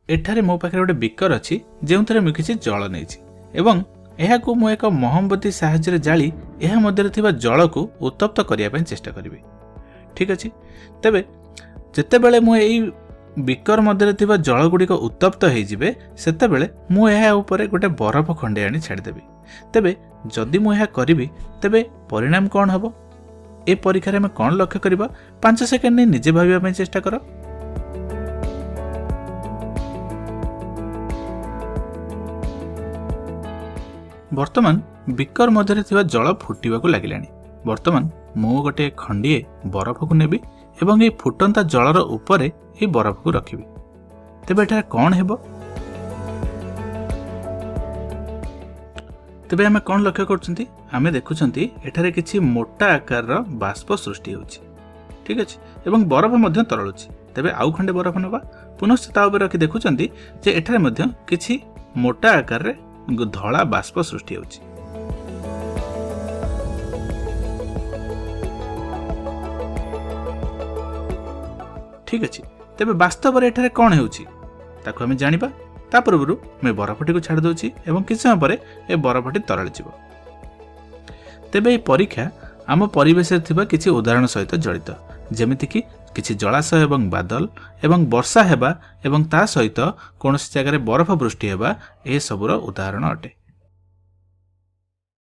एठारे मो पाखे गोटे बिकर अच्छी जो मु किसी जल नहीं एहाकू मु एक मोहम्बती साहाय्य जाली यह मध्य थिबा जल को उत्तप्त करने चेष्टा करी। ठीक अच्छे तेबे जितेबले मु बिकर मध्य थिबा जल गुड़िक उत्तप्त होइजिबे सेतेबेले मु एहा उपरे गोटे बरफ खंडे आनी छाड़देबी। तेबे जदि मु एहा करिबी तेबे परिणाम कौन हबो ए परीक्षा रे में कौन लक्ष्य करिबा 5 सेकेंड निजे भाबिबा पई चेष्टा करो। वर्तमान बिकर मध्य थिबा जल फुटिबाकू लागिलानी। वर्तमान मु गोटे खंडीए बरफ को नेबी एवं ये फुटंता जलर उपरे ये बरफ को रखिबी। तेबे एटा कौन हेबो तेबे आमे कौन लक्ष्य करछंती आमे देखुछंती एठारे किछि मोटा आकार रो बाष्प सृष्टि होछि। ठीक अछि एवं बरफ मध्य तरलुछि। तेबे आउ खंडे बरफ नबा पुनश्च ता ऊपर रखि देखुछंती जे एठारे मध्य किछि मोटा आकार रे धळा बाष्प सृष्टि होछि। ठीक अच्छे तेबे वास्तव में एठारे कौन होउछि ताको हमें जानिबा। ता पूर्व मैं बरफटी को छाड़ दउछि एवं किछ समय पर ए बरफटी तरल जिवो। तेबे ए परीक्षा आम परिवेश थिबा किछि उदाहरण सहित जड़ित जेमिति कि किछि जलाशय एवं बादल एवं वर्षा हेबा एवं ता सहित कोनोसी जगह बरफ वृष्टि हेबा ए सबुर उदाहरण अटे।